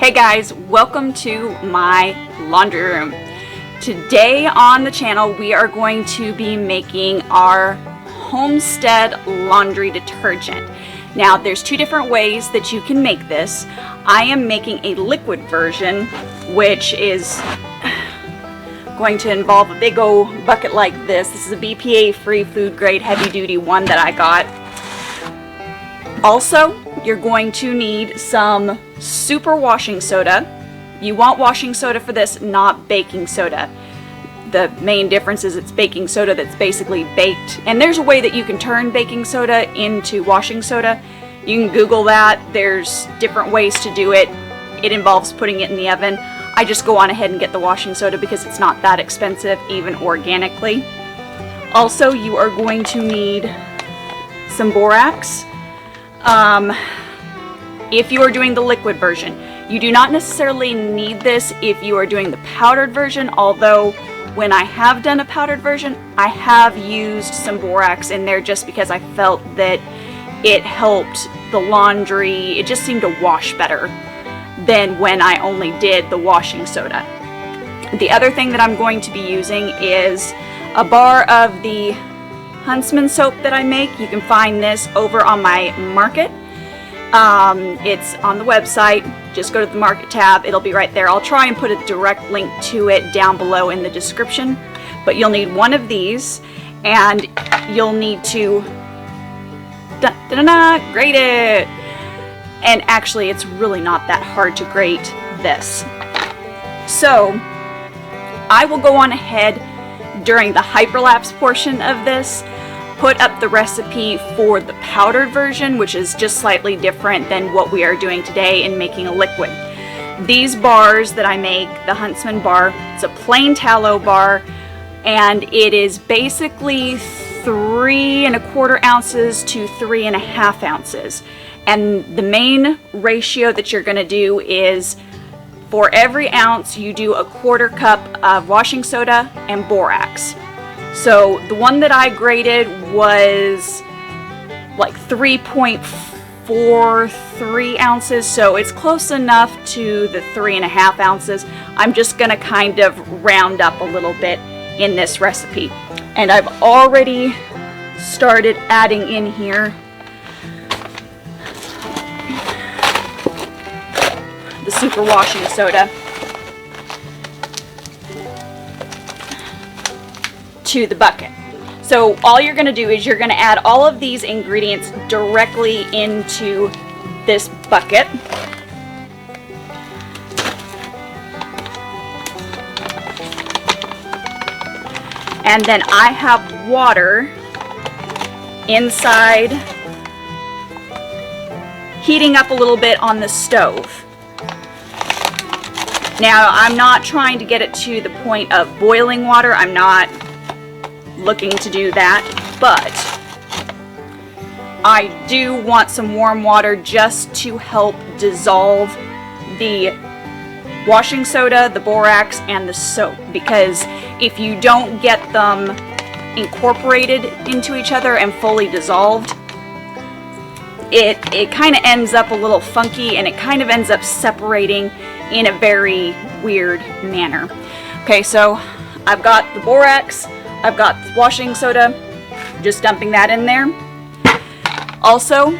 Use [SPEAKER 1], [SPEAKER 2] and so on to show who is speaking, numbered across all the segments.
[SPEAKER 1] Hey guys, welcome to my laundry room. Today on the channel we are going to be making our homestead laundry detergent. Now there's two different ways that you can make this. I am making a liquid version, which is going to involve a big old bucket like this. This is a BPA free food grade heavy duty one that I got. Also, you're going to need some super washing soda. You want washing soda for this, not baking soda. The main difference is it's baking soda that's basically baked. And there's a way that you can turn baking soda into washing soda. You can Google that. There's different ways to do it. It involves putting it in the oven. I just go on ahead and get the washing soda because it's not that expensive, even organically. Also, you are going to need some borax. If you are doing the liquid version. You do not necessarily need this if you are doing the powdered version, although when I have done a powdered version, I have used some borax in there just because I felt that it helped the laundry. It just seemed to wash better than when I only did the washing soda. The other thing that I'm going to be using is a bar of the Huntsman soap that I make. You can find this over on my market. It's on the website. Just go to the market tab. It'll be right there. I'll try and put a direct link to it down below in the description. But you'll need one of these, and you'll need to grate it. And actually, it's really not that hard to grate this. So I will go on ahead during the hyperlapse portion of this, put up the recipe for the powdered version, which is just slightly different than what we are doing today in making a liquid. These bars that I make, the Huntsman bar, it's a plain tallow bar, and it is basically 3¼ ounces to 3½ ounces. And the main ratio that you're going to do is for every ounce you do 1/4 cup of washing soda and borax. So the one that I graded was like 3.43 ounces, so it's close enough to the 3½ ounces. I'm just going to kind of round up a little bit in this recipe. And I've already started adding in here the super washing soda to the bucket. So all you're going to do is you're going to add all of these ingredients directly into this bucket. And then I have water inside heating up a little bit on the stove. Now, I'm not trying to get it to the point of boiling water. I'm not looking to do that, but I do want some warm water just to help dissolve the washing soda, the borax, and the soap, because if you don't get them incorporated into each other and fully dissolved, it kind of ends up a little funky, and it kind of ends up separating in a very weird manner. Okay, so I've got the borax, I've got the washing soda, just dumping that in there. Also,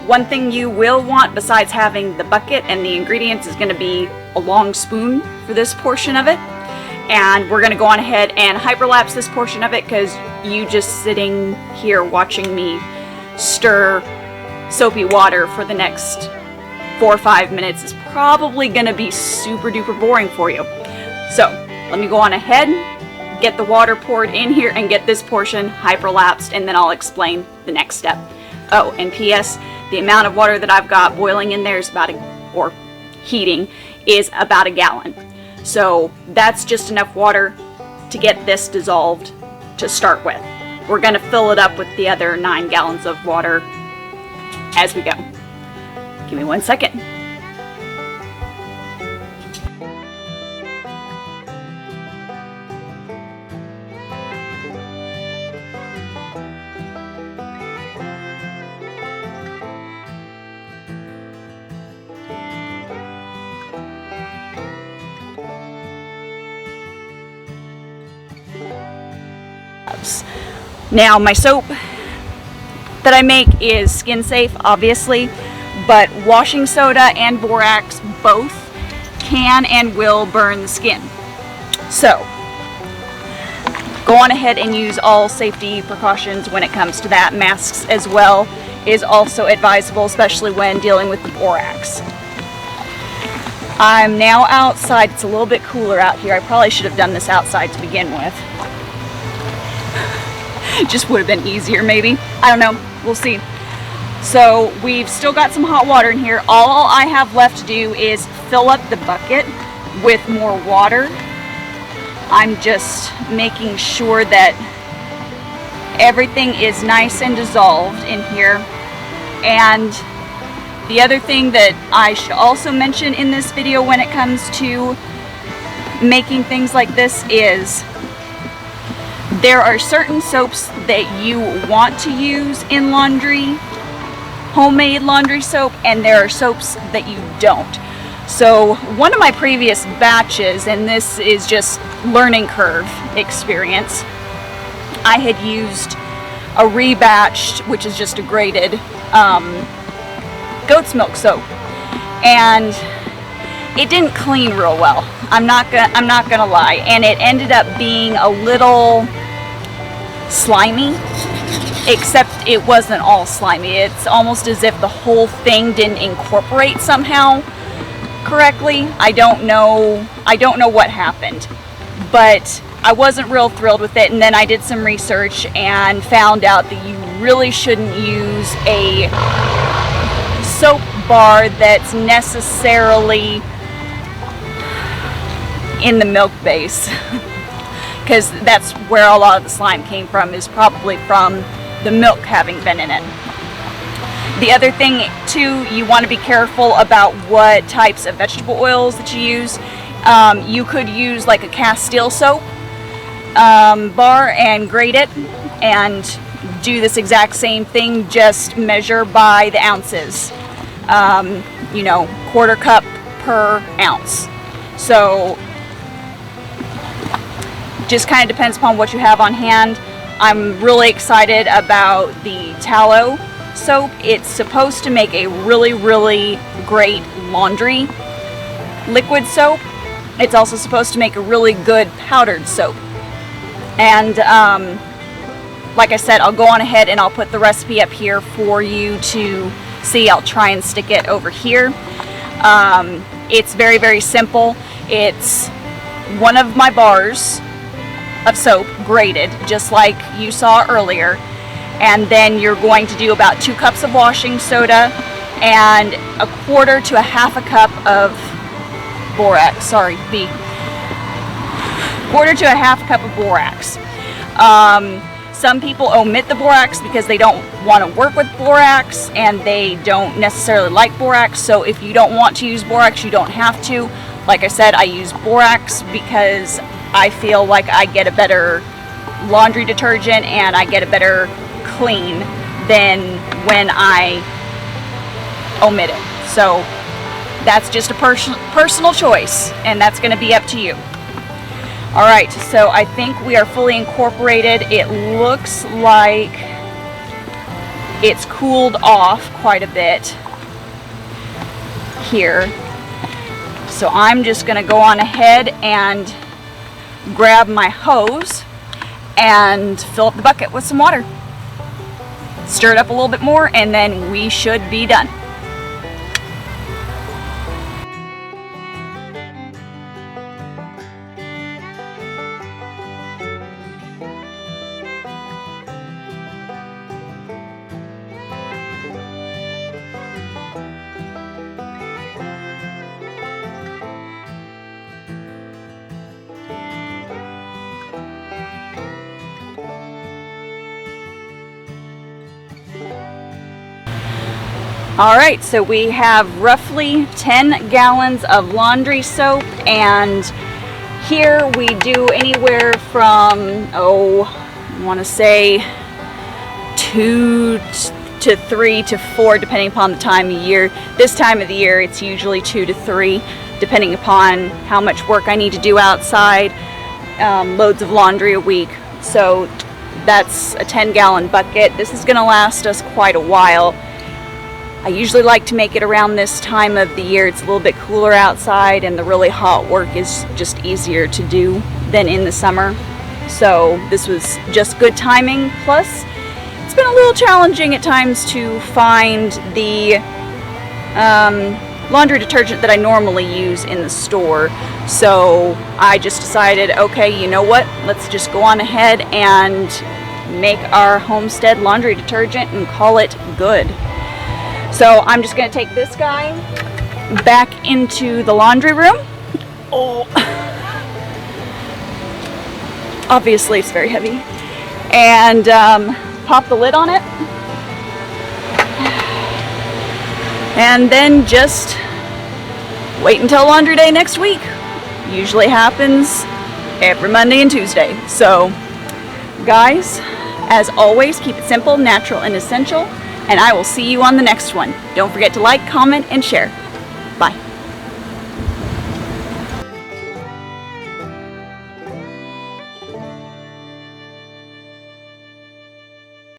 [SPEAKER 1] one thing you will want besides having the bucket and the ingredients is going to be a long spoon for this portion of it. And we're going to go on ahead and hyperlapse this portion of it because you just sitting here watching me stir soapy water for the next 4 or 5 minutes is probably going to be super duper boring for you. So let me go on ahead, get the water poured in here, and get this portion hyperlapsed, and then I'll explain the next step. Oh, and P.S. the amount of water that I've got boiling in there is or heating, is about 1 gallon. So that's just enough water to get this dissolved to start with. We're going to fill it up with the other 9 gallons of water as we go. Give me 1 second. Now, my soap that I make is skin safe, obviously, but washing soda and borax both can and will burn the skin. So, go on ahead and use all safety precautions when it comes to that. Masks as well is also advisable, especially when dealing with the borax. I'm now outside. It's a little bit cooler out here. I probably should have done this outside to begin with. It just would have been easier maybe. I don't know. We'll see. So we've still got some hot water in here. All I have left to do is fill up the bucket with more water. I'm just making sure that everything is nice and dissolved in here. And the other thing that I should also mention in this video when it comes to making things like this is there are certain soaps that you want to use in laundry, homemade laundry soap, and there are soaps that you don't. So one of my previous batches, and this is just learning curve experience, I had used a rebatched, which is just a grated goat's milk soap, and it didn't clean real well. I'm not gonna lie, and it ended up being a little slimy, except it wasn't all slimy. It's almost as if the whole thing didn't incorporate somehow correctly. I don't know what happened, but I wasn't real thrilled with it. And then I did some research and found out that you really shouldn't use a soap bar that's necessarily in the milk base, because that's where a lot of the slime came from, is probably from the milk having been in it. The other thing too, you want to be careful about what types of vegetable oils that you use. You could use like a cast steel soap bar and grate it and do this exact same thing, just measure by the ounces. You know, 1/4 cup per ounce. So just kind of depends upon what you have on hand. I'm really excited about the tallow soap. It's supposed to make a really great laundry liquid soap. It's also supposed to make a really good powdered soap. And like I said, I'll go on ahead and I'll put the recipe up here for you to see. I'll try and stick it over here. It's very simple. It's one of my bars of soap grated, just like you saw earlier, and then you're going to do about 2 cups of washing soda and 1/4 to 1/2 cup of borax. Sorry, B. 1/4 to 1/2 cup of borax. Some people omit the borax because they don't want to work with borax and they don't necessarily like borax. So if you don't want to use borax, you don't have to. Like I said, I use borax because I feel like I get a better laundry detergent and I get a better clean than when I omit it. So that's just a personal choice, and that's going to be up to you. Alright, so I think we are fully incorporated. It looks like it's cooled off quite a bit here. So I'm just going to go on ahead and grab my hose and fill up the bucket with some water. Stir it up a little bit more and then we should be done. Alright, so we have roughly 10 gallons of laundry soap, and here we do anywhere from, I want to say 2 to 3 to 4 depending upon the time of year. This time of the year it's usually 2 to 3 depending upon how much work I need to do outside. Loads of laundry a week. So That's a 10-gallon bucket. This is going to last us quite a while. I usually like to make it around this time of the year. It's a little bit cooler outside and the really hot work is just easier to do than in the summer. So this was just good timing. Plus, it's been a little challenging at times to find the laundry detergent that I normally use in the store. So I just decided, okay, you know what? Let's just go on ahead and make our Homestead laundry detergent and call it good. So I'm just going to take this guy back into the laundry room. Oh, obviously it's very heavy. And pop the lid on it. And then just wait until laundry day next week. Usually happens every Monday and Tuesday. So guys, as always, keep it simple, natural, and essential. And I will see you on the next one. Don't forget to like, comment, and share.